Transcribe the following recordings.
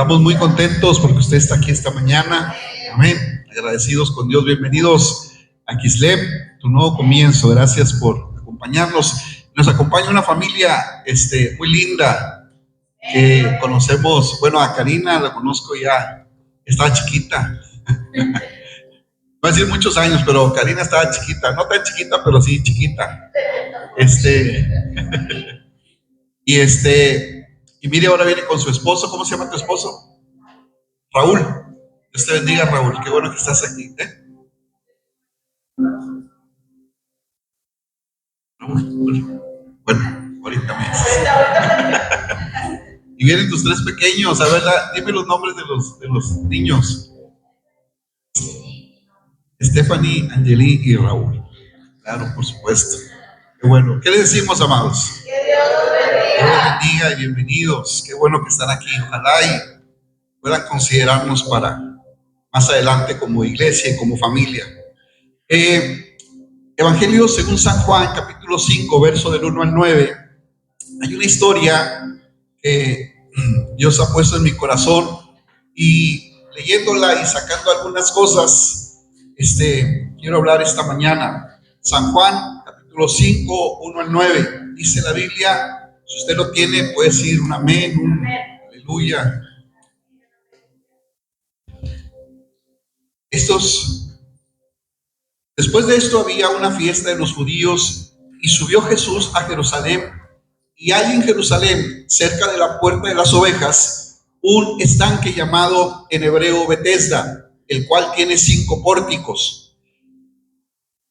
Estamos muy contentos porque usted está aquí esta mañana. Amén. Agradecidos con Dios. Bienvenidos a Kislev, tu nuevo comienzo. Gracias por acompañarnos. Nos acompaña una familia muy linda que conocemos. Bueno, a Karina la conozco ya. Estaba chiquita. Va a decir muchos años, pero Karina estaba chiquita. No tan chiquita, pero sí chiquita. Y mire, ahora viene con su esposo. ¿Cómo se llama tu esposo? Raúl. Dios te bendiga, Raúl. Qué bueno que estás aquí. Bueno, ahorita me dices. Y vienen tus tres pequeños. A ver, dime los nombres de los niños. Stephanie, Angeli y Raúl. Claro, por supuesto. Qué bueno. ¿Qué les decimos, amados? Que Dios bendiga y bienvenidos. Qué bueno que están aquí. Ojalá y puedan considerarnos para más adelante como iglesia y como familia. Evangelio según San Juan, capítulo 5, verso del 1 al 9. Hay una historia que Dios ha puesto en mi corazón, y leyéndola y sacando algunas cosas, quiero hablar esta mañana. San Juan, capítulo 5, 1 al 9. Dice la Biblia, si usted lo tiene, puede decir un amén, un aleluya. Después de esto había una fiesta de los judíos, y subió Jesús a Jerusalén, y hay en Jerusalén, cerca de la puerta de las ovejas, un estanque llamado en hebreo Betesda, el cual tiene 5 pórticos.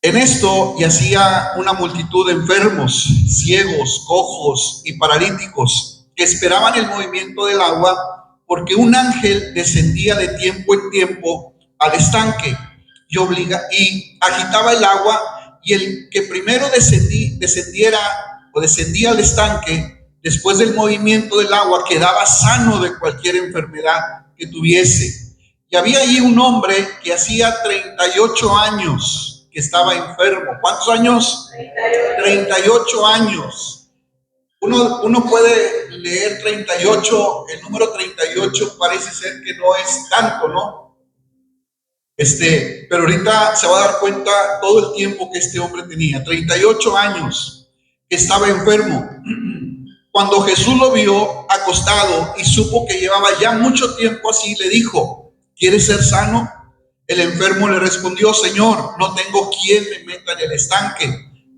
En esto yacía una multitud de enfermos, ciegos, cojos y paralíticos, que esperaban el movimiento del agua, porque un ángel descendía de tiempo en tiempo al estanque y agitaba el agua, y el que primero descendía al estanque, después del movimiento del agua, quedaba sano de cualquier enfermedad que tuviese. Y había allí un hombre que hacía 38 años que estaba enfermo. ¿Cuántos años? 38 años. Uno puede leer 38, el número 38 parece ser que no es tanto, ¿no? Pero ahorita se va a dar cuenta todo el tiempo que este hombre tenía, 38 años, que estaba enfermo. Cuando Jesús lo vio acostado y supo que llevaba ya mucho tiempo así, le dijo: ¿quieres ser sano? El enfermo le respondió: Señor, no tengo quien me meta en el estanque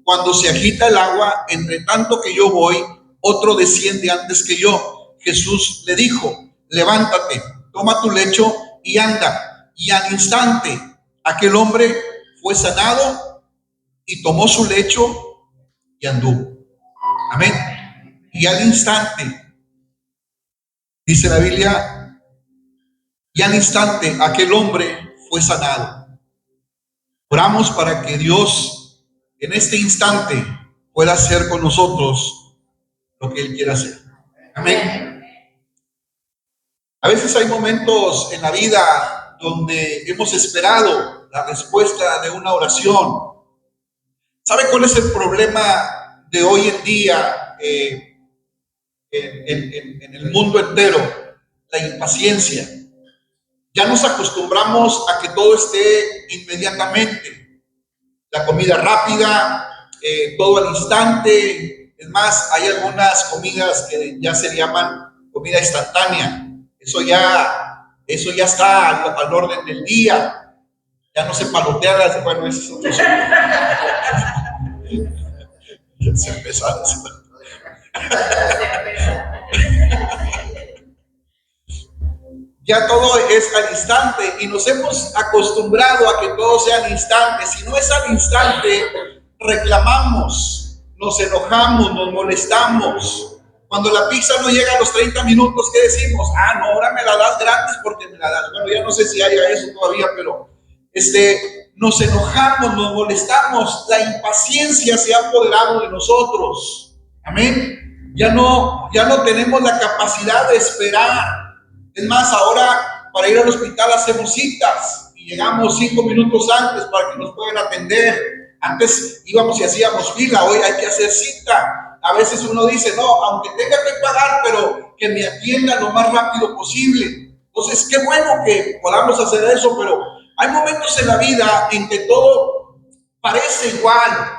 cuando se agita el agua. Entre tanto que yo voy, otro desciende antes que yo. Jesús le dijo: levántate, toma tu lecho y anda. Y al instante aquel hombre fue sanado y tomó su lecho y anduvo. Amén. Y al instante, dice la Biblia, y al instante aquel hombre fue sanado. Oramos para que Dios en este instante pueda hacer con nosotros lo que Él quiere hacer. Amén. A veces hay momentos en la vida donde hemos esperado la respuesta de una oración. ¿Sabe cuál es el problema de hoy en día en el mundo entero? La impaciencia. Ya nos acostumbramos a que todo esté inmediatamente. La comida rápida, todo al instante. Es más, hay algunas comidas que ya se llaman comida instantánea. Eso ya está al orden del día. Ya no se palotea. Bueno, ese es otro asunto. Ya se empezaron. Ya todo es al instante, y nos hemos acostumbrado a que todo sea al instante. Si no es al instante, reclamamos, nos enojamos, nos molestamos. Cuando la pizza no llega a los 30 minutos, ¿qué decimos? No, ahora me la das gratis porque me la das. Bueno, ya no sé si haya eso todavía, pero nos enojamos, nos molestamos. La impaciencia se ha apoderado de nosotros. Amén. Ya no tenemos la capacidad de esperar. Es más, ahora para ir al hospital hacemos citas y llegamos 5 minutos antes para que nos puedan atender. Antes íbamos y hacíamos fila, hoy hay que hacer cita. A veces uno dice: no, aunque tenga que pagar, pero que me atienda lo más rápido posible. Entonces, qué bueno que podamos hacer eso, pero hay momentos en la vida en que todo parece igual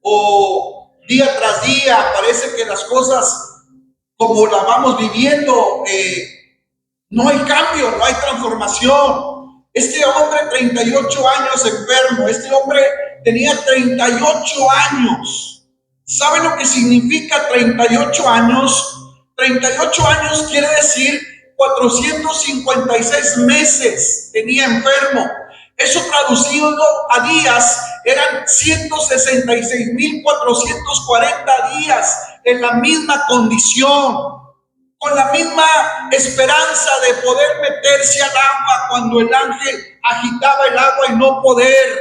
o día tras día parece que las cosas como las vamos viviendo, no hay cambio, no hay transformación. Este hombre, 38 años enfermo, este hombre tenía 38 años. ¿Sabe lo que significa 38 años? 38 años quiere decir 456 meses tenía enfermo. Eso traducido a días eran 166.440 días en la misma condición, con la misma esperanza de poder meterse al agua cuando el ángel agitaba el agua y no poder.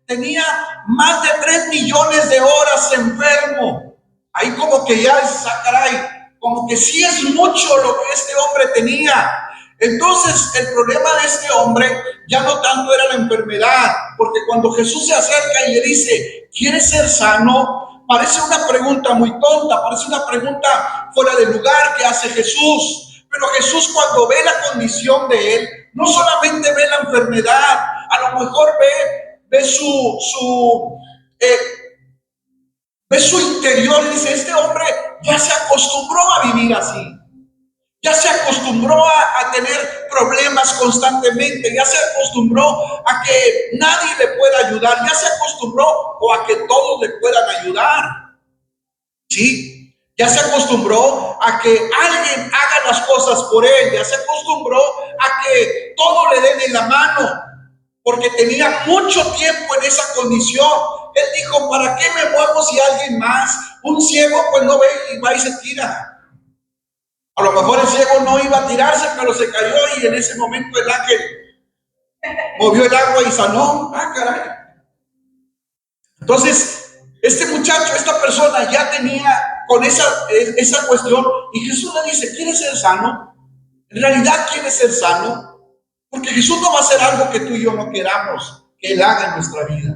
Tenía más de 3 millones de horas enfermo. Ahí como que ya es, caray, como que sí es mucho lo que este hombre tenía. Entonces el problema de este hombre ya no tanto era la enfermedad, porque cuando Jesús se acerca y le dice, ¿quieres ser sano? Parece una pregunta muy tonta, parece una pregunta fuera de lugar que hace Jesús. Pero Jesús, cuando ve la condición de él, no solamente ve la enfermedad, a lo mejor ve su interior y dice, este hombre ya se acostumbró a vivir así. Ya se acostumbró a tener problemas constantemente, ya se acostumbró a que nadie le pueda ayudar, ya se acostumbró o a que todos le puedan ayudar. ¿Sí? Ya se acostumbró a que alguien haga las cosas por él, ya se acostumbró a que todo le den en la mano, porque tenía mucho tiempo en esa condición. Él dijo, ¿para qué me muevo si alguien más? Un ciego pues no ve y va y se tira. A lo mejor el ciego no iba a tirarse, pero se cayó y en ese momento el ángel movió el agua y sanó. Ah, caray. Entonces, este muchacho, esta persona ya tenía con esa cuestión y Jesús le dice, ¿quieres ser sano? ¿En realidad quieres ser sano? Porque Jesús no va a hacer algo que tú y yo no queramos que Él haga en nuestra vida.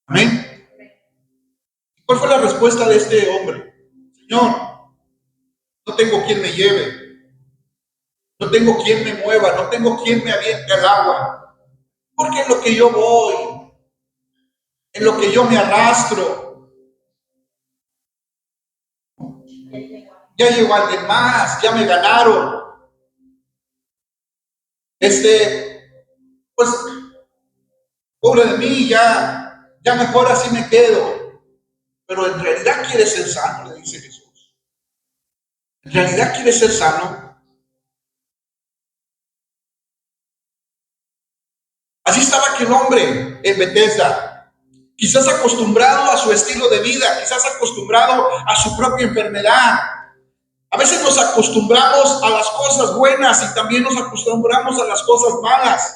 Amén. ¿Cuál fue la respuesta de este hombre? Señor, no tengo quien me lleve, no tengo quien me mueva, no tengo quien me aviente al agua, porque en lo que yo voy, en lo que yo me arrastro, ya llegó alguien más, ya me ganaron. Pues, pobre de mí, ya mejor así me quedo. Pero en realidad quiere ser sano, le dice Jesús. En realidad quiere ser sano. Así estaba aquel hombre en Bethesda, quizás acostumbrado a su estilo de vida, quizás acostumbrado a su propia enfermedad. A veces nos acostumbramos a las cosas buenas y también nos acostumbramos a las cosas malas.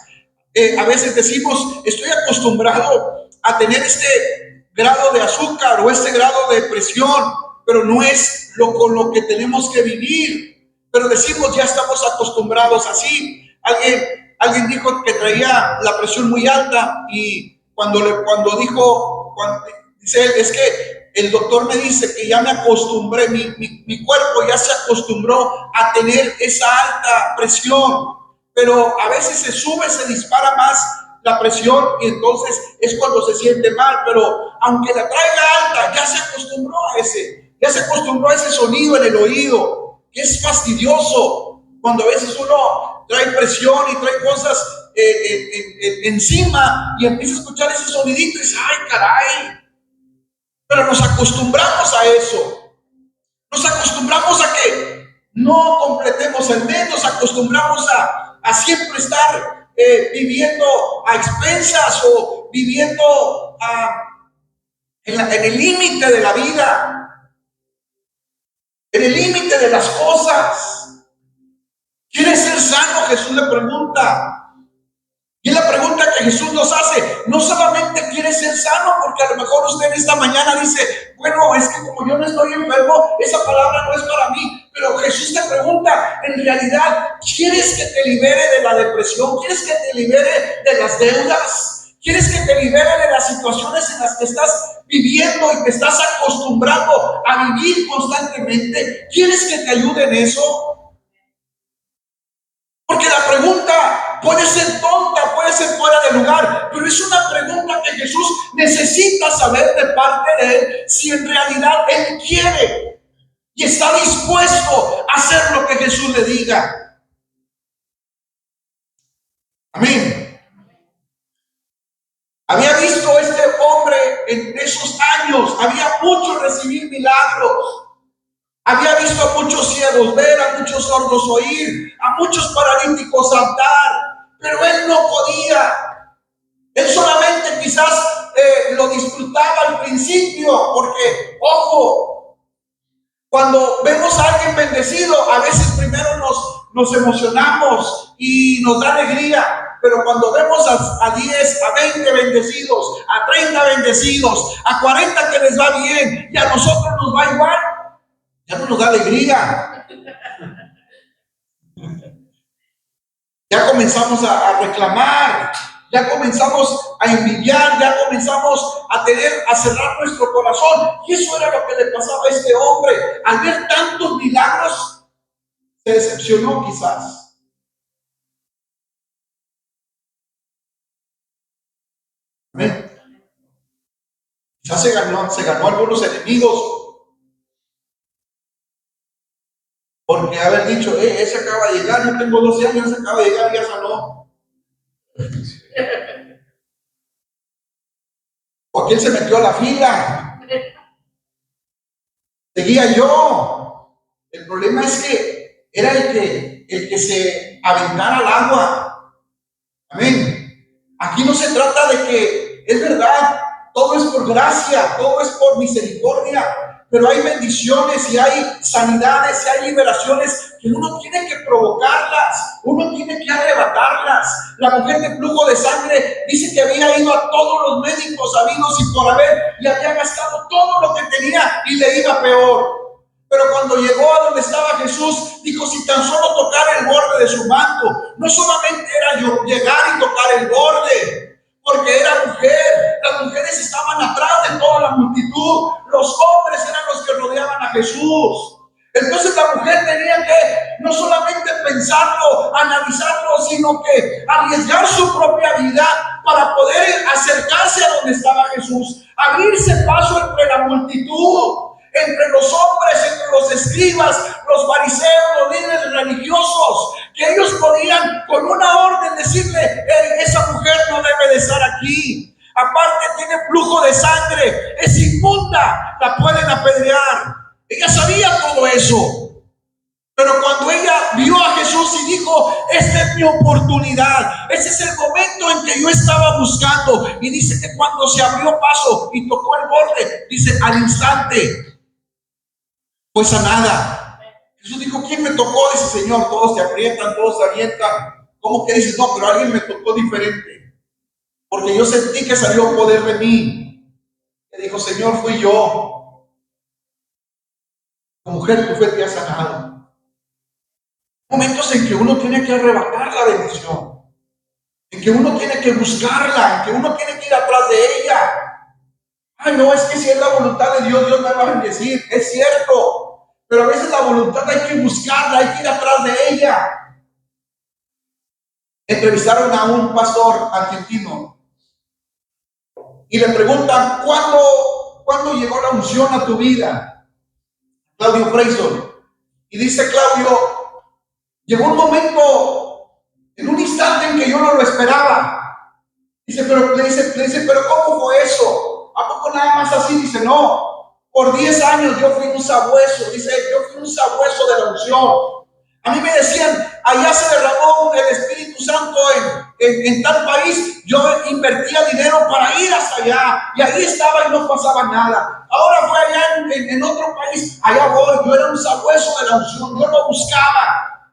A veces decimos, estoy acostumbrado a tener este grado de azúcar o este grado de presión, pero no es con lo que tenemos que vivir. Pero decimos, ya estamos acostumbrados así. Alguien dijo que traía la presión muy alta y cuando dice él, es que el doctor me dice que ya me acostumbré, mi cuerpo ya se acostumbró a tener esa alta presión, pero a veces se sube, se dispara más la presión y entonces es cuando se siente mal, pero aunque la traiga alta, ya se acostumbró ya se acostumbró a ese sonido en el oído, que es fastidioso cuando a veces uno trae presión y trae cosas encima y empieza a escuchar ese sonidito y dice, ay caray, pero nos acostumbramos a eso, nos acostumbramos a que no completemos el mes, nos acostumbramos a siempre estar viviendo a expensas o viviendo en el límite de la vida, en el límite de las cosas. ¿Quieres ser sano? Jesús le pregunta. Y es la pregunta que Jesús nos hace. No solamente quiere ser sano, porque a lo mejor usted en esta mañana dice, bueno, es que como yo no estoy enfermo, esa palabra no es para mí. Pero Jesús te pregunta, en realidad, ¿quieres que te libere de la depresión? ¿Quieres que te libere de las deudas? ¿Quieres que te libere de las situaciones en las que estás viviendo y te estás acostumbrando a vivir constantemente? ¿Quieres que te ayude en eso? Porque la pregunta puede ser tonta, puede ser fuera de lugar, pero es una pregunta que Jesús necesita saber de parte de Él si en realidad Él quiere y está dispuesto a hacer lo que Jesús le diga. Amén. Había visto este hombre en esos años, había muchos recibir milagros. Había visto a muchos ciegos ver, a muchos sordos oír, a muchos paralíticos andar, pero él no podía. Él solamente quizás lo disfrutaba al principio, porque, ojo, cuando vemos a alguien bendecido, a veces primero nos emocionamos y nos da alegría. Pero cuando vemos a 10, a 20 bendecidos, a 30 bendecidos, a 40 que les va bien y a nosotros nos va igual, ya no nos da alegría. Ya comenzamos a reclamar, ya comenzamos a envidiar, ya comenzamos a cerrar nuestro corazón. Y eso era lo que le pasaba a este hombre. Al ver tantos milagros, se decepcionó quizás. Amén. Quizás se ganó algunos enemigos porque haber dicho, ese acaba de llegar, yo tengo 12 años, ese acaba de llegar y ya sanó. O aquel se metió a la fila. Seguía yo. El problema es que era el que se aventara al agua. Amén. Aquí no se trata de que, es verdad, todo es por gracia, todo es por misericordia, pero hay bendiciones y hay sanidades y hay liberaciones que uno tiene que provocarlas, uno tiene que arrebatarlas. La mujer de flujo de sangre dice que había ido a todos los médicos habidos y por haber y había gastado todo lo que tenía y le iba peor. Pero cuando llegó a donde estaba Jesús, dijo, si tan solo tocara el borde de su manto. No solamente era llegar y tocar el borde, porque era mujer. Las mujeres estaban atrás de toda la multitud. Los hombres eran los que rodeaban a Jesús. Entonces la mujer tenía que no solamente pensarlo, analizarlo, sino que arriesgar su propia vida para poder acercarse a donde estaba Jesús, abrirse paso entre la multitud, entre los hombres, entre los escribas, los fariseos, los líderes religiosos, que ellos podían con una orden decirle, esa mujer no debe de estar aquí. Aparte tiene flujo de sangre, es inmunda, la pueden apedrear. Ella sabía todo eso. Pero cuando ella vio a Jesús y dijo, esta es mi oportunidad, ese es el momento en que yo estaba buscando. Y dice que cuando se abrió paso y tocó el borde, dice, al instante fue sanada. Jesús dijo, ¿quién me tocó? Dice, Señor, todos se aprietan, todos se avientan. ¿Cómo que dices? No, pero alguien me tocó diferente. Porque yo sentí que salió poder de mí. Le dijo, Señor, fui yo. La mujer, tu fe te ha sanado. Momentos en que uno tiene que arrebatar la bendición, en que uno tiene que buscarla, en que uno tiene que ir atrás de ella. Ay, no, es que si es la voluntad de Dios, Dios me va a bendecir. Es cierto, pero a veces la voluntad hay que buscarla, hay que ir atrás de ella. Entrevistaron a un pastor argentino y le preguntan, ¿cuándo llegó la unción a tu vida? Claudio Freyson. Y dice Claudio, llegó un momento, en un instante en que yo no lo esperaba. Dice, le dice, pero ¿cómo fue eso? ¿A poco nada más así? Dice, no, por 10 años yo fui un sabueso. Dice, yo fui un sabueso de la unción. A mí me decían, allá se derramó el Espíritu Santo en tal país. Yo invertía dinero para ir hasta allá y ahí estaba y no pasaba nada. Ahora fue allá en otro país, allá voy. Yo era un sabueso de la unción, yo lo buscaba.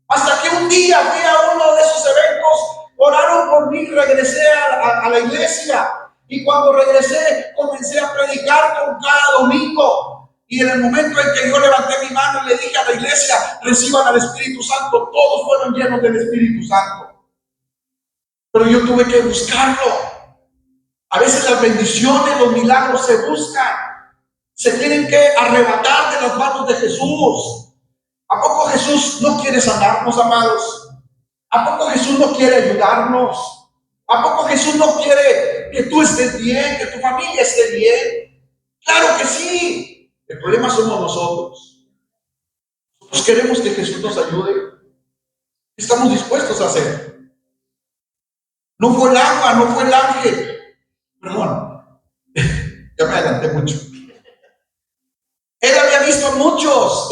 Hasta que un día fui a uno de esos eventos, oraron por mí, regresé a la iglesia. Y cuando regresé, comencé a predicar con cada domingo. Y en el momento en que yo levanté mi mano y le dije a la iglesia, reciban al Espíritu Santo, todos fueron llenos del Espíritu Santo. Pero yo tuve que buscarlo. A veces las bendiciones, los milagros se buscan, se tienen que arrebatar de las manos de Jesús. ¿A poco Jesús no quiere sanarnos, amados? ¿A poco Jesús no quiere ayudarnos? ¿A poco Jesús no quiere que tú estés bien, que tu familia esté bien? Claro que sí. El problema somos nosotros. Nosotros queremos que Jesús nos ayude. Estamos dispuestos a hacer. No fue el agua, no fue el ángel. Perdón, ya me adelanté mucho. Él había visto a muchos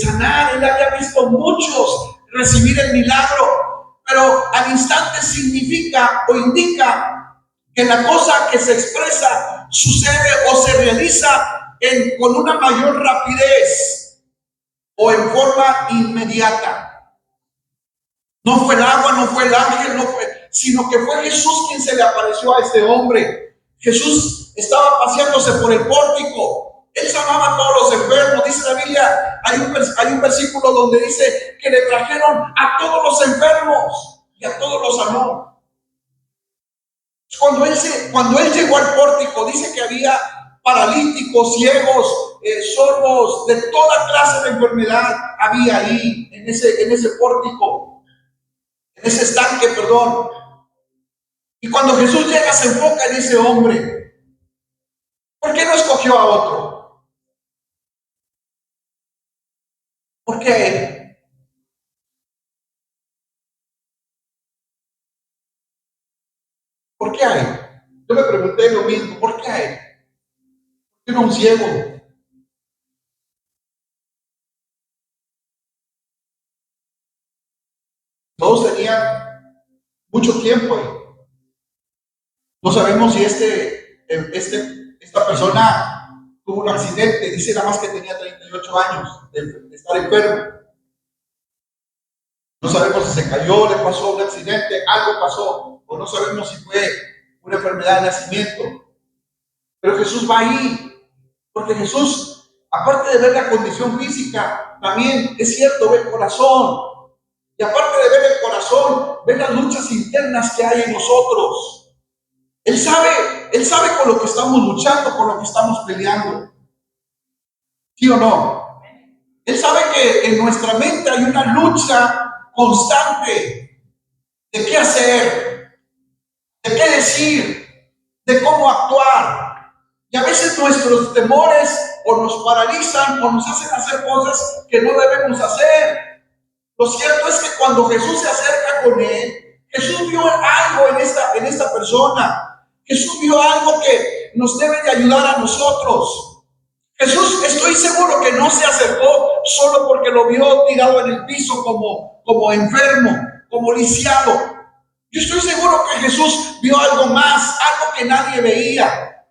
sanar, él había visto a muchos recibir el milagro, pero al instante significa o indica que la cosa que se expresa sucede o se realiza con una mayor rapidez o en forma inmediata. No fue el agua, no fue el ángel, sino que fue Jesús quien se le apareció a este hombre. Jesús estaba paseándose por el pórtico. Él sanaba a todos los enfermos. Dice la Biblia, hay un versículo donde dice que le trajeron a todos los enfermos y a todos los sanó. Cuando él llegó al pórtico, dice que había paralíticos, ciegos, sordos, de toda clase de enfermedad había ahí, en ese pórtico, en ese estanque, perdón. Y cuando Jesús llega, se enfoca en ese hombre. ¿Por qué no escogió a otro? ¿Por qué a él? ¿Por qué a él? Yo me pregunté lo mismo, ¿por qué a él? ¿Por qué no a un ciego? Todos tenían mucho tiempo ahí. No sabemos si esta persona tuvo un accidente, dice nada más que tenía 38 años de estar enfermo. No sabemos si se cayó, le pasó un accidente, algo pasó, o no sabemos si fue una enfermedad de nacimiento. Pero Jesús va ahí, porque Jesús, aparte de ver la condición física, también es cierto, ve el corazón. Y aparte de ver el corazón, ve las luchas internas que hay en nosotros. Él sabe con lo que estamos luchando, con lo que estamos peleando. ¿Sí o no? Él sabe que en nuestra mente hay una lucha constante de qué hacer, de qué decir, de cómo actuar. Y a veces nuestros temores o nos paralizan o nos hacen hacer cosas que no debemos hacer. Lo cierto es que cuando Jesús se acerca con él, Jesús vio algo en esta persona. Jesús vio algo que nos debe de ayudar a nosotros. Jesús, estoy seguro que no se acercó solo porque lo vio tirado en el piso como enfermo, como lisiado. Yo estoy seguro que Jesús vio algo más, algo que nadie veía,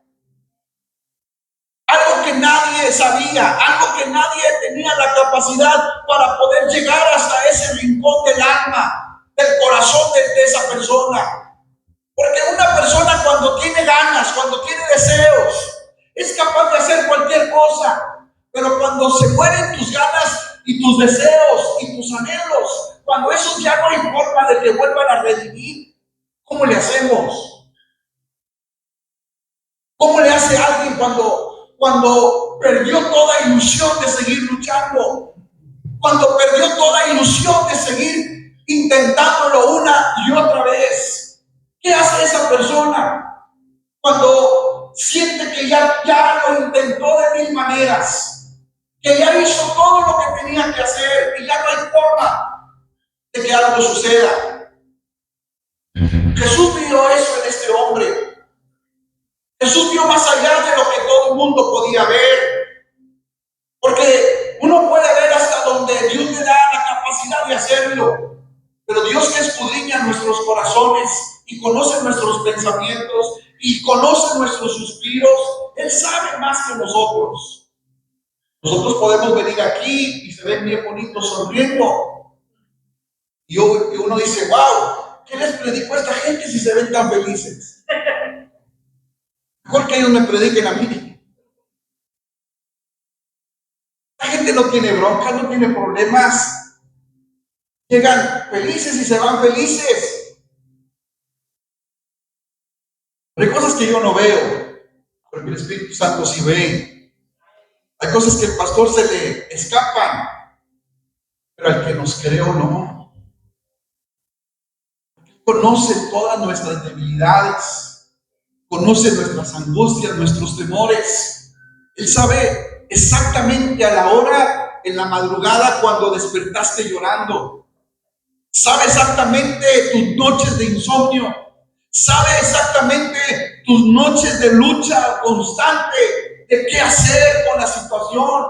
algo que nadie sabía, algo que nadie tenía la capacidad para poder llegar hasta ese rincón del alma, del corazón de esa persona. Porque una persona cuando tiene ganas, cuando tiene deseos, es capaz de hacer cualquier cosa. Pero cuando se mueren tus ganas y tus deseos y tus anhelos, cuando esos ya no hay forma de que vuelvan a revivir, ¿cómo le hacemos? ¿Cómo le hace alguien cuando perdió toda ilusión de seguir luchando? Cuando perdió toda ilusión de seguir intentándolo una y otra vez. ¿Qué hace esa persona cuando siente que ya lo intentó de mil maneras, que ya hizo todo lo que tenía que hacer y ya no hay forma de que algo suceda? Jesús vio eso en este hombre. Jesús vio más allá de lo que todo el mundo podía ver, porque uno puede ver hasta donde Dios le da la capacidad de hacerlo, pero Dios que escudriña nuestros corazones y conoce nuestros pensamientos y conoce nuestros suspiros, Él sabe más que nosotros. Nosotros podemos venir aquí y se ven bien bonitos sonriendo. Y uno dice, wow, ¿qué les predico a esta gente si se ven tan felices? Mejor que ellos me prediquen a mí. La gente no tiene broncas, no tiene problemas. Llegan felices y se van felices. Hay cosas que yo no veo, pero el Espíritu Santo sí ve. Hay cosas que al pastor se le escapan, pero al que nos creó no. Él conoce todas nuestras debilidades, conoce nuestras angustias, nuestros temores. Él sabe exactamente a la hora, en la madrugada, cuando despertaste llorando. Sabe exactamente tus noches de insomnio. Sabe exactamente tus noches de lucha constante, de qué hacer con la situación.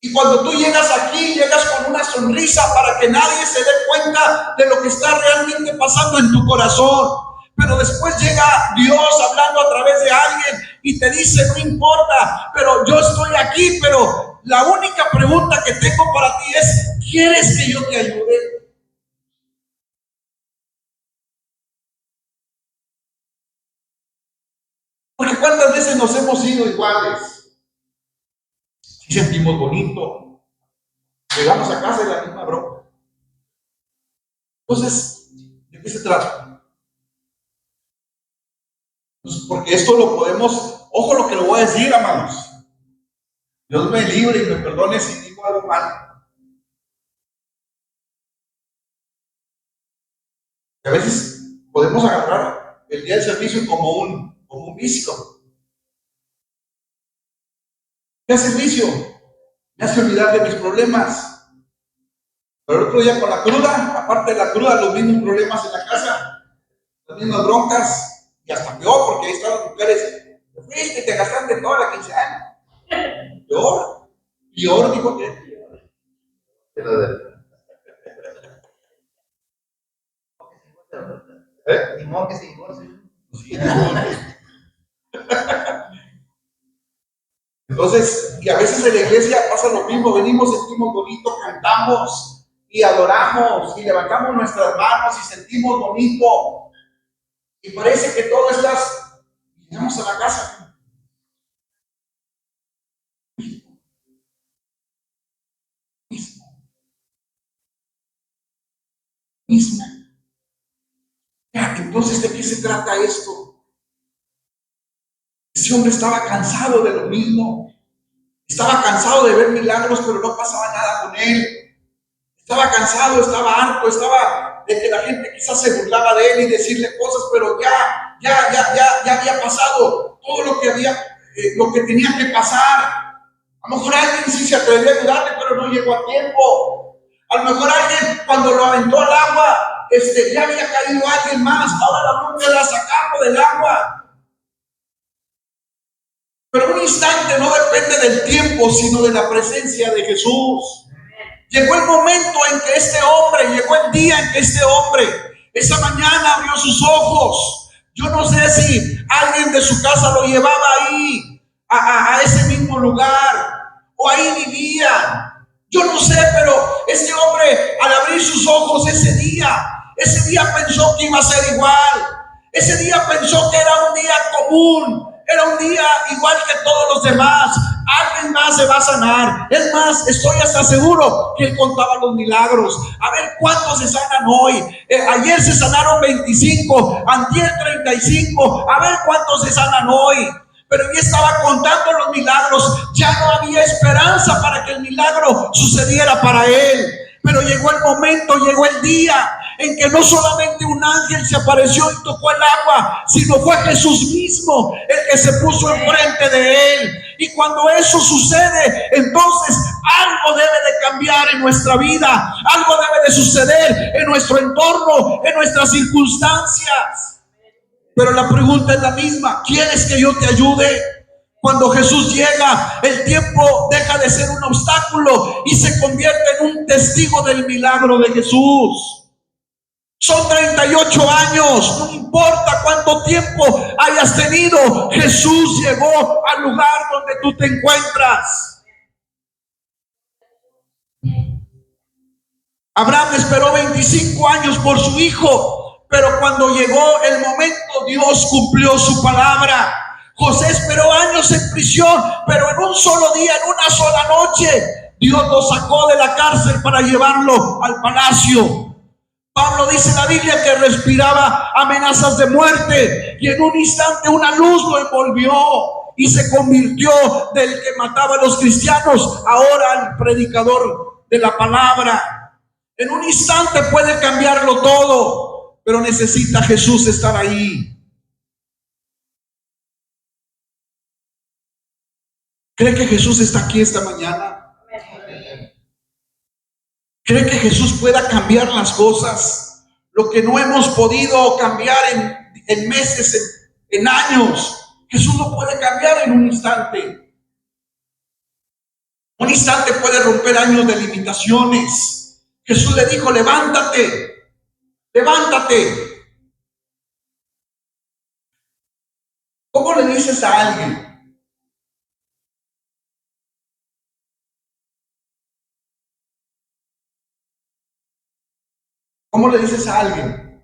Y cuando tú llegas aquí, llegas con una sonrisa para que nadie se dé cuenta de lo que está realmente pasando en tu corazón. Pero después llega Dios hablando a través de alguien y te dice, no importa, pero yo estoy aquí, pero la única pregunta que tengo para ti es, ¿quieres que yo te ayude? Porque cuántas veces nos hemos ido iguales. Si sentimos bonito, llegamos a casa y la misma broma. Entonces, ¿de qué se trata? Pues porque esto lo podemos, ojo lo que le voy a decir, amados. Dios me libre y me perdone si digo algo mal. A veces podemos agarrar el día del servicio como un vicio. ¿Qué hace el vicio? Me hace olvidar de mis problemas. Pero el otro día con la cruda, aparte de la cruda, los mismos problemas en la casa, las mismas broncas, y hasta peor, porque ahí están las mujeres. Te fuiste, te gastaste toda la quincena. Peor, dijo que. Ni modo que se divorcie. Entonces, y a veces en la iglesia pasa lo mismo, venimos, sentimos bonito, cantamos y adoramos y levantamos nuestras manos y sentimos bonito. Y parece que todo estás, llegamos a la casa. Mismo. Entonces, ¿de qué se trata esto? Ese hombre estaba cansado de lo mismo. Estaba cansado de ver milagros, pero no pasaba nada con él. Estaba cansado, estaba harto, estaba de que la gente quizás se burlaba de él y decirle cosas, pero ya había pasado todo lo que tenía que pasar. A lo mejor alguien sí se atrevió a ayudarle, pero no llegó a tiempo. A lo mejor alguien, cuando lo aventó al agua, ya había caído alguien más. Ahora la bronca era sacarlo del agua. Pero un instante no depende del tiempo, sino de la presencia de Jesús. Llegó el momento en que llegó el día en que este hombre, esa mañana abrió sus ojos. Yo no sé si alguien de su casa lo llevaba ahí, a ese mismo lugar, o ahí vivía. Yo no sé, pero este hombre al abrir sus ojos ese día pensó que iba a ser igual. Ese día pensó que era un día común. Era un día igual que todos los demás. Alguien más se va a sanar. Es más, estoy hasta seguro que él contaba los milagros. A ver cuántos se sanan hoy. Ayer se sanaron 25, antier 35. A ver cuántos se sanan hoy. Pero él estaba contando los milagros. Ya no había esperanza para que el milagro sucediera para él. Pero llegó el momento, llegó el día en que no solamente un ángel se apareció y tocó el agua, sino fue Jesús mismo el que se puso enfrente de él. Y cuando eso sucede, entonces algo debe de cambiar en nuestra vida, algo debe de suceder en nuestro entorno, en nuestras circunstancias. Pero la pregunta es la misma: ¿quieres que yo te ayude? Cuando Jesús llega, el tiempo deja de ser un obstáculo y se convierte en un testigo del milagro de Jesús. Son 38 años, no importa cuánto tiempo hayas tenido, Jesús llegó al lugar donde tú te encuentras. Abraham esperó 25 años por su hijo, pero cuando llegó el momento, Dios cumplió su palabra. José esperó años en prisión, pero en un solo día, en una sola noche, Dios lo sacó de la cárcel para llevarlo al palacio. Pablo dice en la Biblia que respiraba amenazas de muerte y en un instante una luz lo envolvió y se convirtió del que mataba a los cristianos ahora al predicador de la palabra. En un instante puede cambiarlo todo, pero necesita Jesús estar ahí. ¿Cree que Jesús está aquí esta mañana? ¿Cree que Jesús pueda cambiar las cosas? Lo que no hemos podido cambiar en meses, en años, Jesús lo puede cambiar en un instante. Un instante puede romper años de limitaciones. Jesús le dijo, levántate, levántate. ¿Cómo le dices a alguien? ¿Cómo le dices a alguien?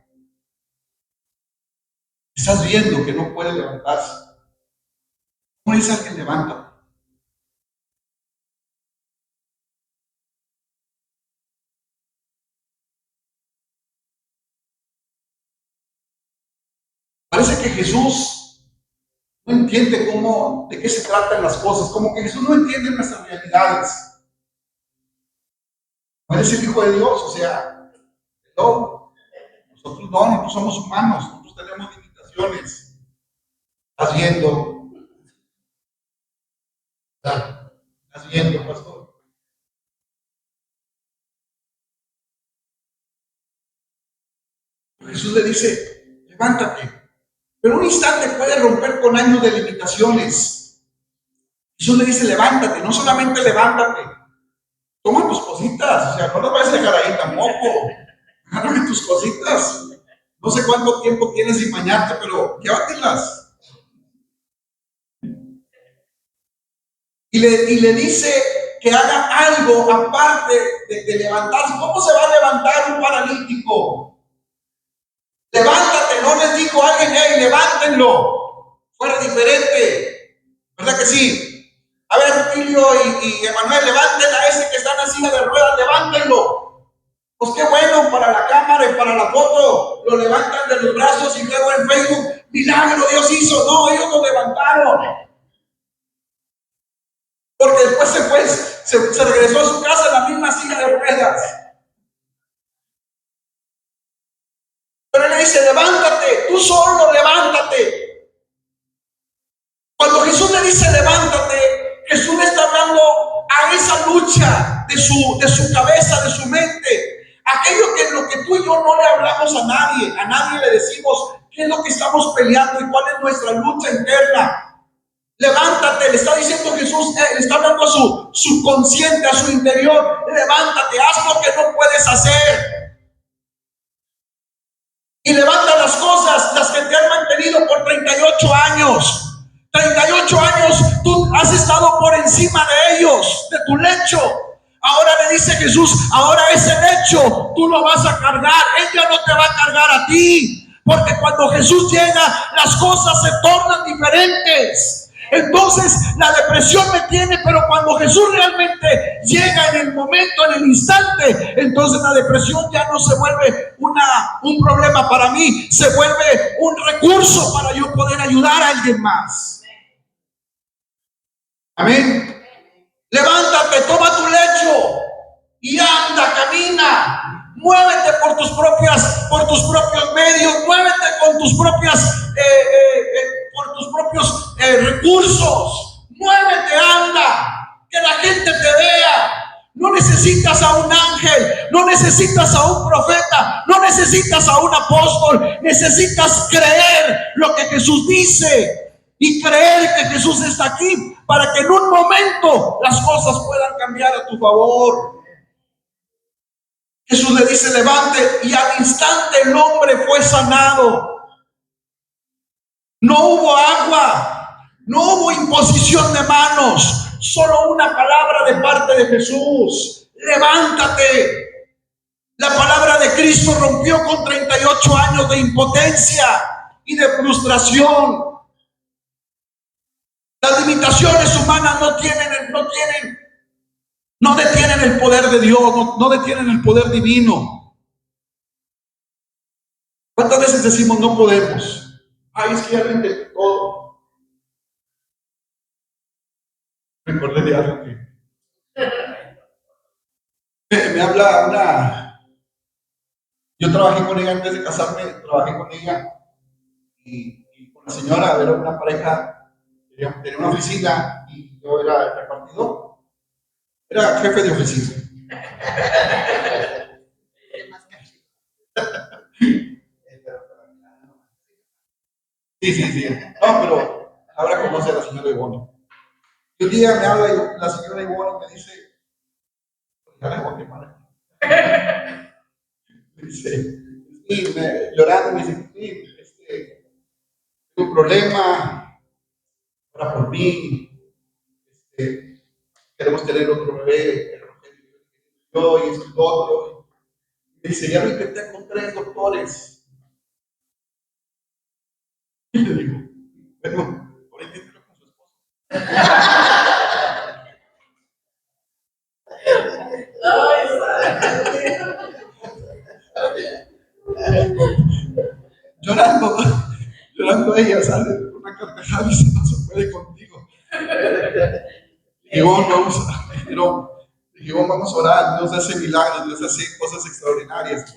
Estás viendo que no puede levantarse. ¿Cómo le dices a alguien levántate? Parece que Jesús no entiende de qué se tratan las cosas, como que Jesús no entiende nuestras realidades. No es el Hijo de Dios, o sea, no, nosotros somos humanos, nosotros tenemos limitaciones. ¿Estás viendo? ¿Estás viendo, pastor? Jesús le dice, levántate. Pero un instante puede romper con años de limitaciones. Jesús le dice, levántate, no solamente levántate, toma tus cositas, o sea, no las vayas a dejar ahí tampoco. Agárrame tus cositas. No sé cuánto tiempo tienes sin bañarte, pero llévatelas. Y le dice que haga algo aparte de levantarse. ¿Cómo se va a levantar un paralítico? Levántate, no les dijo a alguien, hey, levántenlo. Fuera diferente. ¿Verdad que sí? A ver, Rutilio y Emanuel, levanten a ese que está en la silla de ruedas, levántenlo. Pues qué bueno, para la cámara y para la foto, lo levantan de los brazos y luego en Facebook, milagro Dios hizo. No, ellos lo levantaron. Porque después se regresó a su casa en la misma silla de ruedas. Pero él le dice, levántate, tú solo levántate. Cuando Jesús le dice levántate, Jesús le está hablando a esa lucha de su cabeza, de su mente. Aquello que lo que tú y yo no le hablamos a nadie le decimos qué es lo que estamos peleando y cuál es nuestra lucha interna. Levántate, le está diciendo Jesús, le está hablando a su subconsciente, a su interior. Levántate, haz lo que no puedes hacer. Y levanta las cosas, las que te han mantenido por 38 años. 38 años tú has estado por encima de ellos, de tu lecho. Ahora le dice Jesús, ahora ese lecho tú lo vas a cargar. Él ya no te va a cargar a ti. Porque cuando Jesús llega, las cosas se tornan diferentes. Entonces la depresión me tiene, pero cuando Jesús realmente llega en el momento, en el instante, entonces la depresión ya no se vuelve un problema para mí, se vuelve un recurso para yo poder ayudar a alguien más. Amén. Levántate, toma tu lecho y anda, camina. Muévete por tus propios medios, muévete con tus propios recursos. Muévete, anda, que la gente te vea. No necesitas a un ángel, no necesitas a un profeta, no necesitas a un apóstol. Necesitas creer lo que Jesús dice y creer que Jesús está aquí para que en un momento las cosas puedan cambiar a tu favor. Jesús le dice, levante, y al instante el hombre fue sanado. No hubo agua, no hubo imposición de manos, solo una palabra de parte de Jesús. Levántate. La palabra de Cristo rompió con 38 años de impotencia y de frustración. Las limitaciones humanas no detienen el poder de Dios, no detienen el poder divino. ¿Cuántas veces decimos no podemos? Ay, es que ya lo intenté todo. Me acordé de algo que me habla una. Yo trabajé con ella antes de casarme, trabajé con ella y con la señora, era una pareja, tenía una oficina y yo era el repartidor, era jefe de oficina. Sí, sí, sí. No, pero ahora conoce a la señora Ivonne. Y un día me habla la señora Ivonne y me dice, ya la Guatemala. Me dice, sí, llorando, me dice, sí, tengo un problema, para por mí, queremos tener otro bebé, yo y esto y lo otro. Me dice, ya lo intenté con 3 doctores. Y le digo, bueno, ahora inténtelo con su esposo. Llorando, llorando ella sale una carcajada y dice, no se puede contigo. Vamos a orar, Dios hace milagros, Dios hace cosas extraordinarias.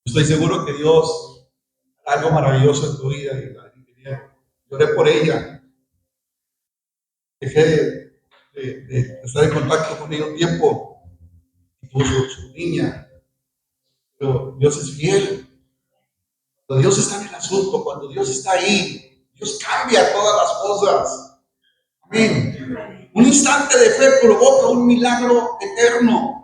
Estoy seguro que Dios hará algo maravilloso en tu vida. Lloré por ella, dejé de estar en contacto con ella un tiempo, tuvo su niña, pero Dios es fiel. Cuando Dios está en el asunto, cuando Dios está ahí, Dios cambia todas las cosas. Amén. Un instante de fe provoca un milagro eterno.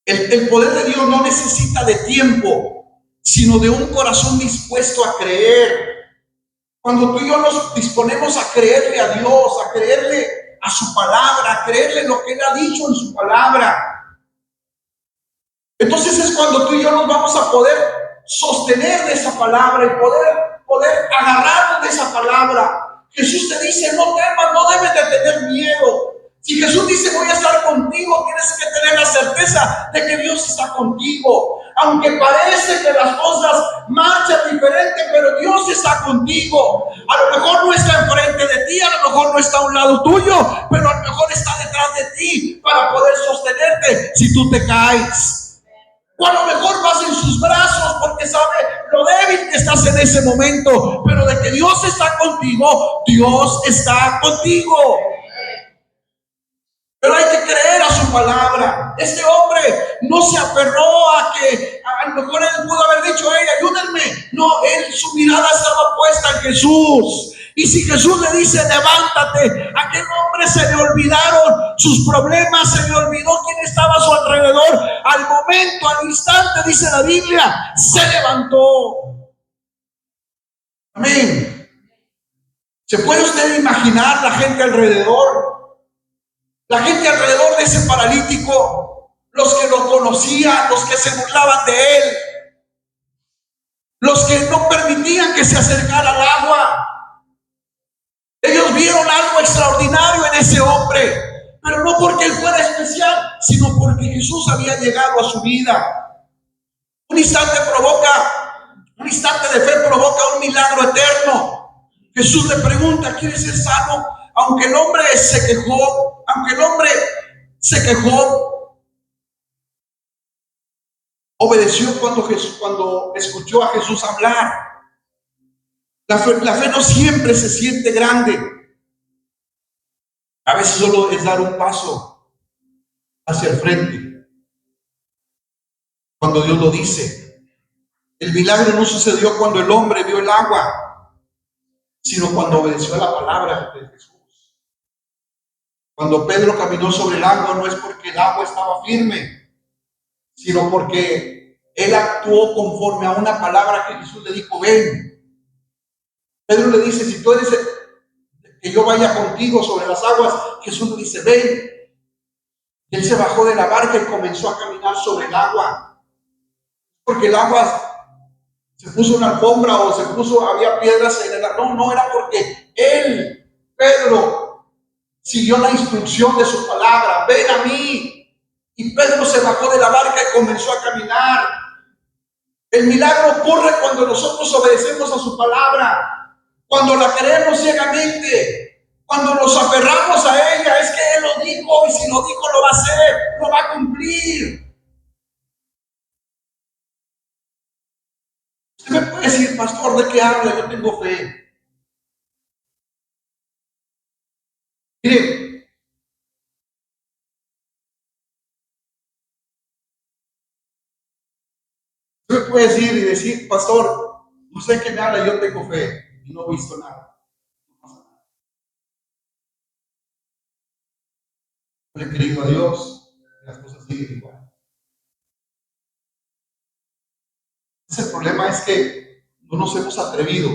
El poder de Dios no necesita de tiempo, sino de un corazón dispuesto a creer. Cuando tú y yo nos disponemos a creerle a Dios, a creerle a su palabra, a creerle lo que Él ha dicho en su palabra, entonces es cuando tú y yo nos vamos a poder sostener de esa palabra y poder agarrarnos de esa palabra. Jesús te dice, no temas, no debes de tener miedo. Si Jesús dice, voy a estar contigo, tienes que tener la certeza de que Dios está contigo. Aunque parece que las cosas marchan diferente, pero Dios está contigo. A lo mejor no está enfrente de ti, a lo mejor no está a un lado tuyo, pero a lo mejor está detrás de ti para poder sostenerte si tú te caes. O a lo mejor vas en sus brazos porque sabe lo débil que estás en ese momento, pero de que Dios está contigo, Dios está contigo. Pero hay que creer a su palabra. Este hombre no se aferró a que a lo mejor él pudo haber dicho, hey, ayúdenme. No, su mirada estaba puesta en Jesús. Y si Jesús le dice, levántate, a aquel hombre se le olvidaron sus problemas, se le olvidó quién estaba a su alrededor. Al momento, al instante, dice la Biblia, se levantó. Amén. ¿Se puede usted imaginar la gente alrededor? La gente alrededor de ese paralítico, los que lo conocían, los que se burlaban de él, los que no permitían que se acercara al agua. Ellos vieron algo extraordinario en ese hombre, pero no porque él fuera especial, sino porque Jesús había llegado a su vida. Un instante de fe provoca un milagro eterno. Jesús le pregunta, ¿quieres ser sano? Aunque el hombre se quejó, obedeció cuando escuchó a Jesús hablar. La fe no siempre se siente grande. A veces solo es dar un paso hacia el frente. Cuando Dios lo dice, el milagro no sucedió cuando el hombre vio el agua, sino cuando obedeció a la palabra de Jesús. Cuando Pedro caminó sobre el agua, no es porque el agua estaba firme, sino porque él actuó conforme a una palabra que Jesús le dijo, ven. Pedro le dice, si tú eres que yo vaya contigo sobre las aguas, Jesús le dice, ven. Y él se bajó de la barca y comenzó a caminar sobre el agua. Porque el agua se puso una alfombra o había piedras en el agua. No, era porque Pedro, siguió la instrucción de su palabra, ven a mí. Y Pedro se bajó de la barca y comenzó a caminar. El milagro ocurre cuando nosotros obedecemos a su palabra, cuando la creemos ciegamente, cuando nos aferramos a ella. Es que Él lo dijo, y si lo dijo lo va a hacer, lo va a cumplir. Usted me puede decir, pastor, ¿de qué habla? Yo tengo fe. Mire, usted me puede decir, pastor, no sé qué me habla, yo tengo fe y no he visto nada. No pasa nada. Yo le he creído a Dios y las cosas siguen igual. El problema es que no nos hemos atrevido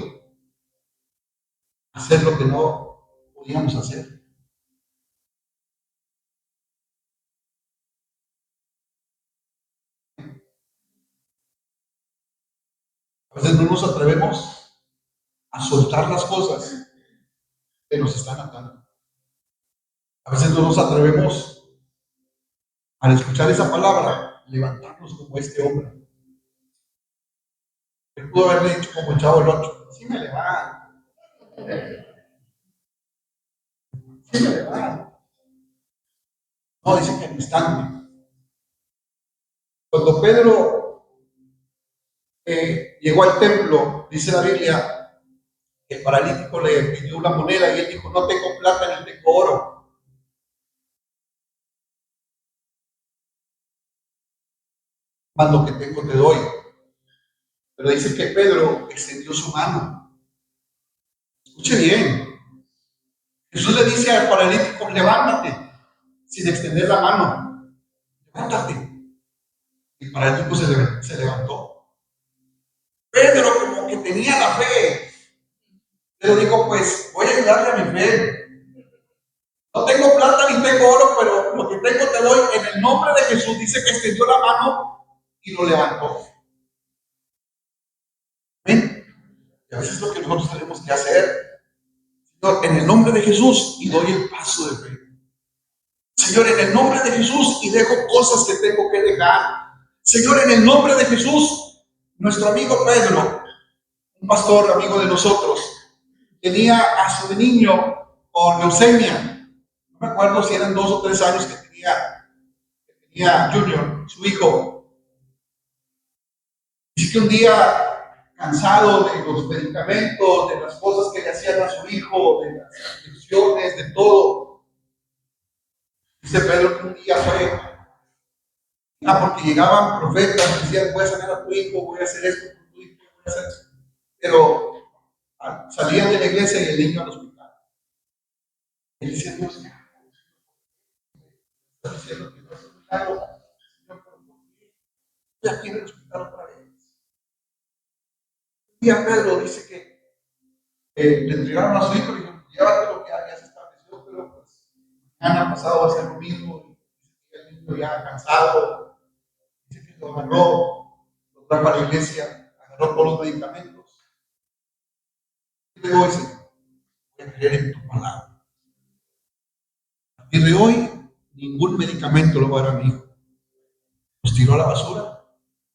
a hacer lo que no podíamos hacer. A veces no nos atrevemos a soltar las cosas que nos están atando. A veces no nos atrevemos, al escuchar esa palabra, levantarnos como este hombre. Él pudo haberle dicho como el Chavo del Ocho: sí me levanto, sí me levanto. No, dice que al instante. Cuando Pedro llegó al templo, dice la Biblia, el paralítico le pidió una moneda y él dijo: no tengo plata ni tengo oro, mas lo que tengo te doy. Pero dice que Pedro extendió su mano. Escuche bien. Jesús le dice al paralítico: levántate, sin extender la mano. Levántate. El paralítico se levantó. Pedro, como que tenía la fe, pero dijo: pues voy a ayudarle a mi fe. No tengo plata ni tengo oro, pero lo que tengo te doy. En el nombre de Jesús. Dice que extendió la mano y lo levantó. ¿Ven? Y a veces es lo que nosotros tenemos que hacer. Señor, en el nombre de Jesús, y doy el paso de fe. Señor, en el nombre de Jesús, y dejo cosas que tengo que dejar. Señor, en el nombre de Jesús. Nuestro amigo Pedro, un pastor amigo de nosotros, tenía a su niño con leucemia. No me acuerdo si eran 2 o 3 años que tenía Junior, su hijo. Dice que un día, cansado de los medicamentos, de las cosas que le hacían a su hijo, de las inyecciones, de todo, dice Pedro que un día fue, porque llegaban profetas, decían: voy a sanar a tu hijo, voy a hacer esto por tu hijo, voy a hacer esto. Pero salían de la iglesia y el niño al hospital. Él decía: Dios, está diciendo que no es un milagro, Señor, pero ¿por qué ya quiere el hospital otra vez? Un día Pedro dice que le entregaron a su hijo y dijeron: llévate lo que ya se estableció, pero pues mañana pasado va a ser lo mismo. Y el niño ya cansado, dice que lo agarró, lo trajo a la iglesia, agarró todos los medicamentos. Y luego dice: voy a creer en tu palabra. A partir de hoy, ningún medicamento lo va a dar a mi hijo. Los tiró a la basura.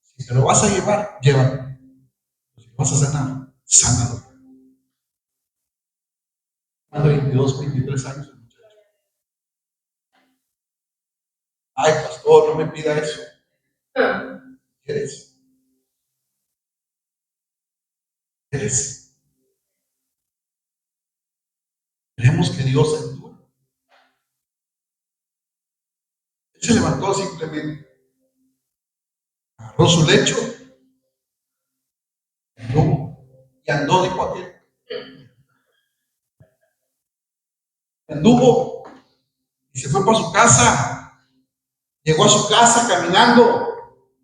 Si te lo vas a llevar, llévalo. Si lo vas a sanar, sánalo. Más de 22, 23 años el muchacho. Ay, pastor, no me pida eso. ¿Quieres? ¿Quieres? Queremos que Dios actúe. Él se levantó simplemente, agarró su lecho, y andó, dijo aquel. Anduvo y se fue para su casa. Llegó a su casa caminando.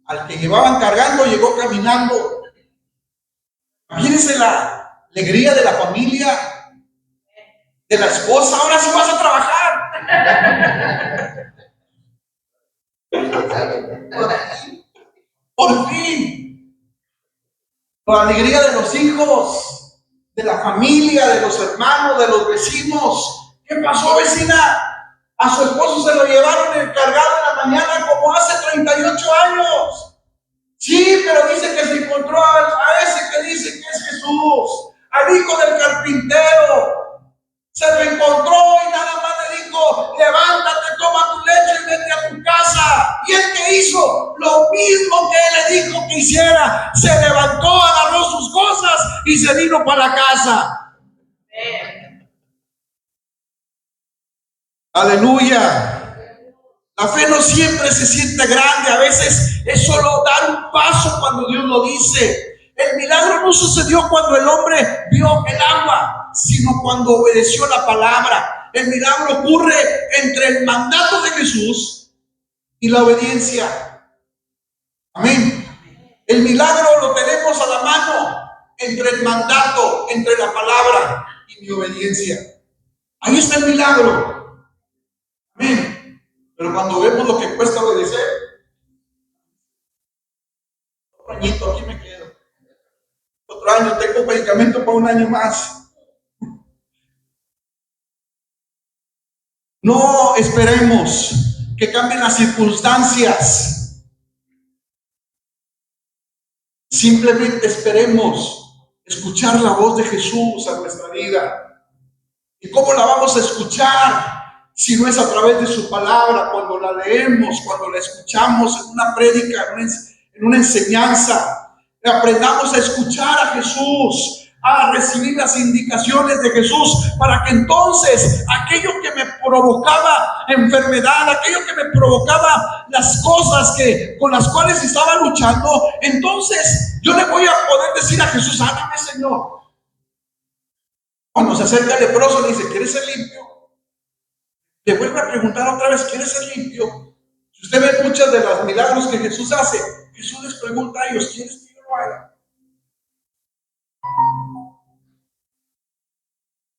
Al que llevaban cargando llegó caminando. Imagínense la alegría de la familia, de la esposa. Ahora sí vas a trabajar. Por fin. La alegría de los hijos, de la familia, de los hermanos, de los vecinos. ¿Qué pasó, vecina? A su esposo se lo llevaron cargado en la la mañana como hace 38 años. Sí, pero dice que se encontró a ese que dice que es Jesús, al hijo del carpintero. Se lo encontró y nada más le dijo: levántate, toma tu lecho y vete a tu casa. ¿Y él qué hizo? Lo mismo que él le dijo que hiciera. Se levantó, agarró sus cosas y se vino para la casa. Aleluya. La fe no siempre se siente grande, a veces es solo dar un paso cuando Dios lo dice. El milagro no sucedió cuando el hombre vio el agua, sino cuando obedeció la palabra. El milagro ocurre entre el mandato de Jesús y la obediencia. Amén. El milagro lo tenemos a la mano entre el mandato, entre la palabra y mi obediencia. Ahí está el milagro. Amén. Pero cuando vemos lo que cuesta obedecer, otro añito, aquí me quedo. Otro año, tengo medicamento para un año más. No esperemos que cambien las circunstancias. Simplemente esperemos escuchar la voz de Jesús a nuestra vida. ¿Y cómo la vamos a escuchar? Si no es a través de su palabra, cuando la leemos, cuando la escuchamos en una prédica, en una enseñanza. Aprendamos a escuchar a Jesús, a recibir las indicaciones de Jesús, para que entonces aquello que me provocaba enfermedad, aquello que me provocaba las cosas con las cuales estaba luchando, entonces yo le voy a poder decir a Jesús: sáname, Señor. Cuando se acerca el leproso, le dice: ¿quieres ser limpio? Le vuelve a preguntar otra vez: ¿quieres ser limpio? Si usted ve muchos de los milagros que Jesús hace, Jesús les pregunta a ellos: ¿quieres que yo lo haga?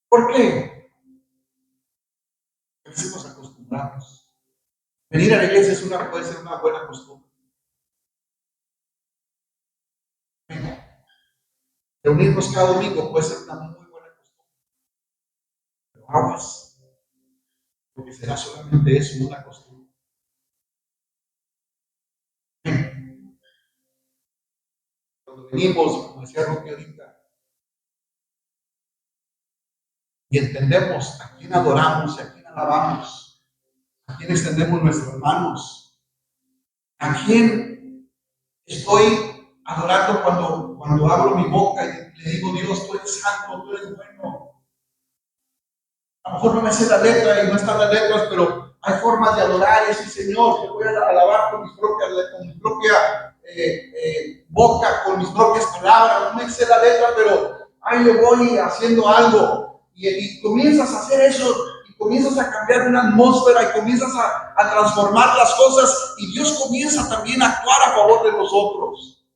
¿Por qué? Porque nos acostumbramos. Venir a la iglesia puede ser una buena costumbre. Reunirnos cada domingo puede ser una muy buena costumbre. Pero aguas, porque será solamente eso, una costumbre. Cuando venimos, como decía Roque ahorita, y entendemos a quién adoramos, a quién alabamos, a quién extendemos nuestras manos, a quién estoy adorando cuando abro mi boca y le digo: Dios, tú eres santo, tú eres bueno. A lo mejor no me sé la letra y no están las letras, pero hay formas de adorar y decir: Señor, te voy a alabar con mi propia boca, con mis propias palabras. No me sé la letra, pero ahí le voy haciendo algo. Y comienzas a hacer eso, y comienzas a cambiar una atmósfera, y comienzas a transformar las cosas, y Dios comienza también a actuar a favor de nosotros.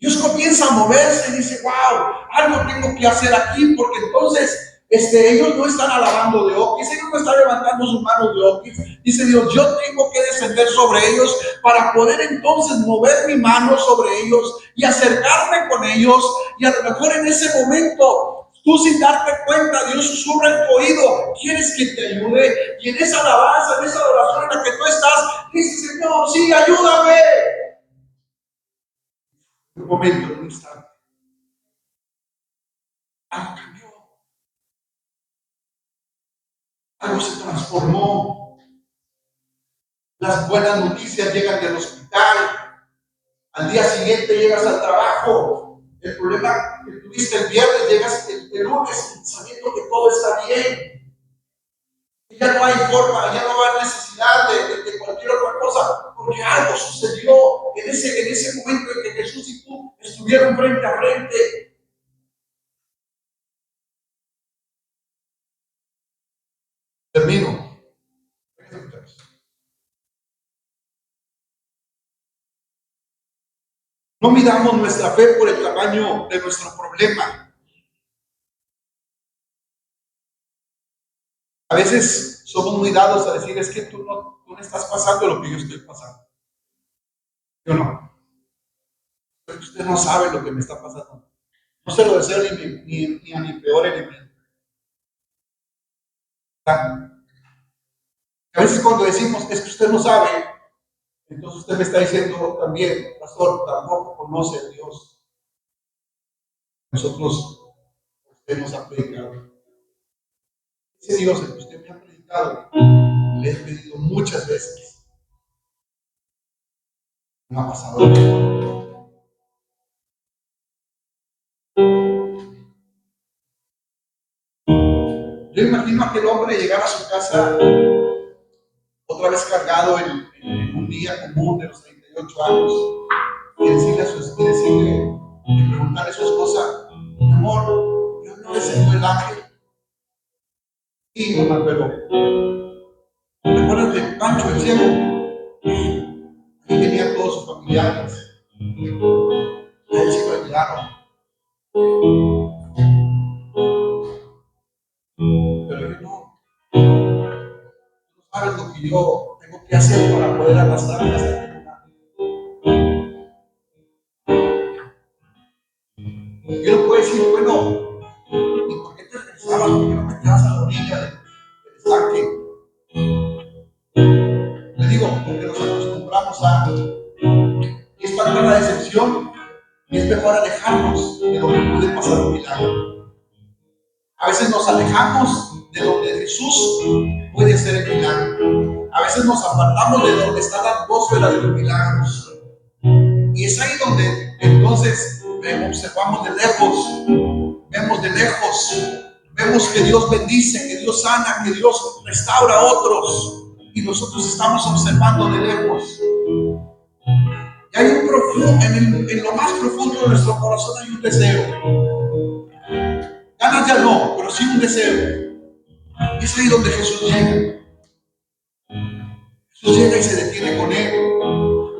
Dios comienza a moverse y dice: wow, algo tengo que hacer aquí, porque entonces ellos no están alabando de Oquis, ellos no están levantando sus manos de Oquis. Dice Dios: yo tengo que descender sobre ellos para poder entonces mover mi mano sobre ellos y acercarme con ellos. Y a lo mejor en ese momento, tú sin darte cuenta, Dios susurra en tu oído: ¿quieres que te ayude? Y en esa alabanza, en esa adoración en la que tú estás, dices: Señor, sí, ayúdame. Un momento, un instante, algo cambió, algo se transformó. Las buenas noticias llegan del hospital, al día siguiente llegas al trabajo. El problema que tuviste el viernes, llegas el lunes sabiendo que todo está bien. Y ya no hay forma, ya no hay necesidad de cualquier otra cosa, porque algo sucedió en ese momento en que Jesús y tú estuvieron frente a frente. Termino. No midamos nuestra fe por el tamaño de nuestro problema. A veces somos muy dados a decir: es que tú no estás pasando lo que yo estoy pasando. Yo no. Usted no sabe lo que me está pasando. No se lo deseo ni a mi peor enemigo. A veces cuando decimos: es que usted no sabe, Entonces usted me está diciendo también, pastor, tampoco conoce a Dios. Nosotros, usted nos ha predicado. Ese Dios el que usted me ha predicado, le he pedido muchas veces. No ha pasado nada. Yo imagino a aquel hombre llegar a su casa otra vez cargado en un día común de los 38 años y decirle a su esposa, y preguntarle a su esposa, mi amor, Dios no descendió el ángel. Sí, mamá, pero ¿te acuerdas de Pancho el ciego? Ahí tenía todos sus familiares. A él sí lo ayudaron. Pero yo no. Tú no sabes lo que yo tengo que hacer para poder arrastrarme hasta aquel lugar. Y él puede decir, bueno, ¿y por qué te regresabas? ¿Por qué no te quedabas a la orilla del estanque? Le digo, porque nos acostumbramos a, y es tanta la decepción, y es mejor alejarnos de donde puede pasar un milagro. A veces nos alejamos de donde Jesús puede hacer el milagro. A veces nos apartamos de donde está la atmósfera de los milagros. Y es ahí donde entonces observamos de lejos, vemos de lejos, vemos que Dios bendice, que Dios sana, que Dios restaura a otros. Y nosotros estamos observando de lejos. Y hay un profundo, en lo más profundo de nuestro corazón hay un deseo. Ganas ya no, pero sí un deseo. Y es ahí donde Jesús llega. Jesús llega y se detiene con él.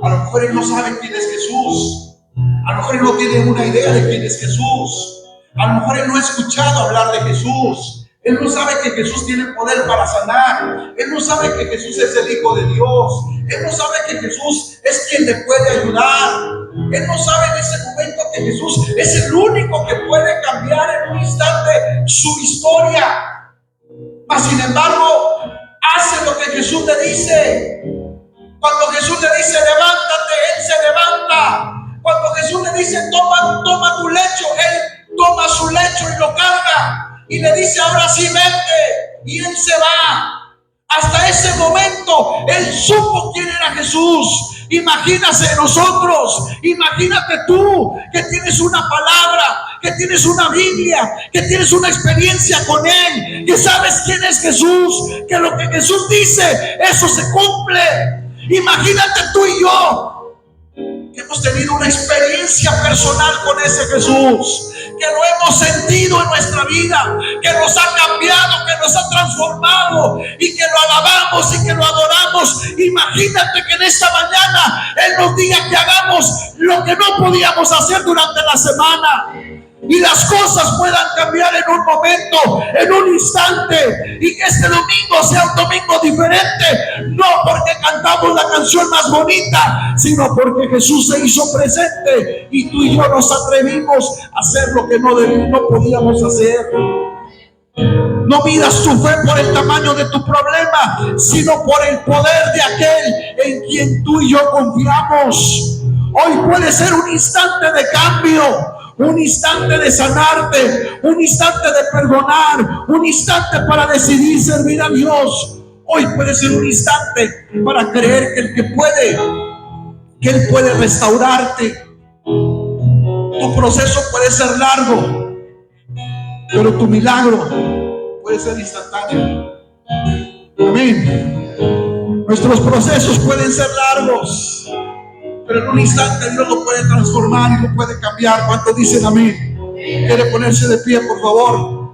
A lo mejor él no sabe quién es Jesús. A lo mejor él no tiene una idea de quién es Jesús. A lo mejor él no ha escuchado hablar de Jesús. Él no sabe que Jesús tiene poder para sanar. Él no sabe que Jesús es el Hijo de Dios. Él no sabe que Jesús es quien le puede ayudar. Él no sabe en ese momento que Jesús es el único que puede cambiar en un instante su historia. Mas sin embargo, hace lo que Jesús le dice. Cuando Jesús le dice levántate, él se levanta. Cuando Jesús le dice toma tu lecho, él toma su lecho y lo carga. Y le dice ahora sí vete. Y él se va. Hasta ese momento él supo quién era Jesús. Imagínate nosotros, imagínate tú que tienes una palabra, que tienes una Biblia, que tienes una experiencia con él, que sabes quién es Jesús, que lo que Jesús dice, eso se cumple. Imagínate tú y yo que hemos tenido una experiencia personal con ese Jesús, que lo hemos sentido en nuestra vida, que nos ha cambiado, que nos ha transformado y que lo alabamos y que lo adoramos. Imagínate que en esta mañana Él nos diga que hagamos lo que no podíamos hacer durante la semana. Y las cosas puedan cambiar en un momento, en un instante. Y que este domingo sea un domingo diferente. No porque cantamos la canción más bonita, sino porque Jesús se hizo presente. Y tú y yo nos atrevimos a hacer lo que no podíamos hacer. No midas tu fe por el tamaño de tu problema, sino por el poder de aquel en quien tú y yo confiamos. Hoy puede ser un instante de cambio, un instante de sanarte, un instante de perdonar, un instante para decidir servir a Dios. Hoy puede ser un instante para creer que Él puede restaurarte. Tu proceso puede ser largo, pero tu milagro puede ser instantáneo. Amén. Nuestros procesos pueden ser largos, pero en un instante Dios lo puede transformar y lo puede cambiar. ¿Cuántos dicen amén? ¿Quiere ponerse de pie, por favor?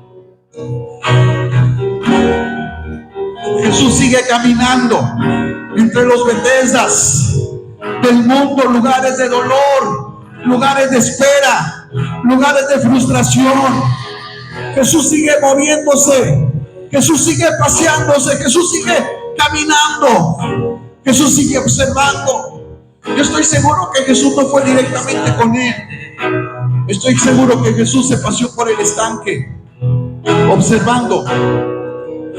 Jesús sigue caminando entre los Betesdas del mundo, lugares de dolor, lugares de espera, lugares de frustración. Jesús sigue moviéndose, Jesús sigue paseándose, Jesús sigue caminando, Jesús sigue observando. Yo estoy seguro que Jesús no fue directamente con él. Estoy seguro que Jesús se paseó por el estanque, observando,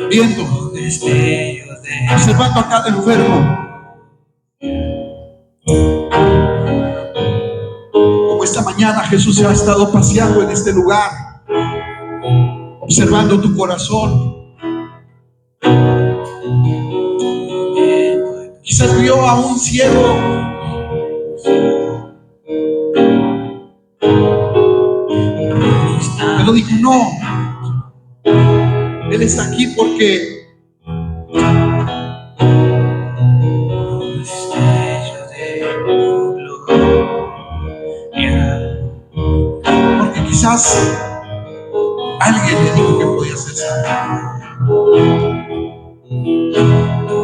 viendo, observando a cada enfermo. como esta mañana Jesús se ha estado paseando en este lugar, observando tu corazón. Quizás vio a un ciego, pero dijo: no, Él está aquí porque quizás alguien le dijo que podía ser sano.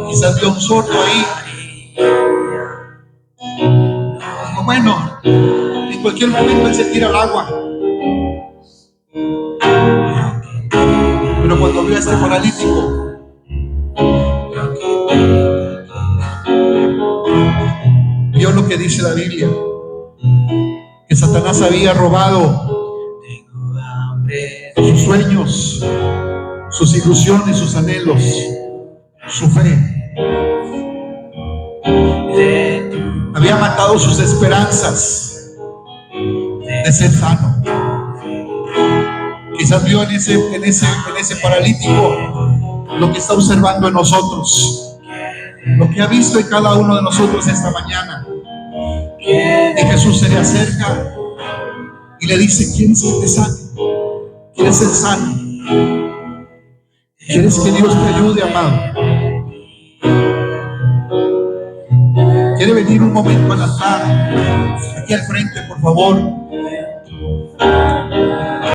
Quizás vio un sordo ahí. Dijo: bueno, en cualquier momento Él se tira al agua. Pero cuando vio a este paralítico, vio lo que dice la Biblia, que Satanás había robado sus sueños, sus ilusiones, sus anhelos, su fe. Había matado sus esperanzas de ser sano. Quizás vio en ese paralítico lo que está observando en nosotros, lo que ha visto en cada uno de nosotros esta mañana. Y Jesús se le acerca y le dice: ¿quieres que te sane? ¿Quieres ser sano? ¿Quieres que Dios te ayude, amado? ¿Quiere venir un momento al altar? Aquí al frente, por favor.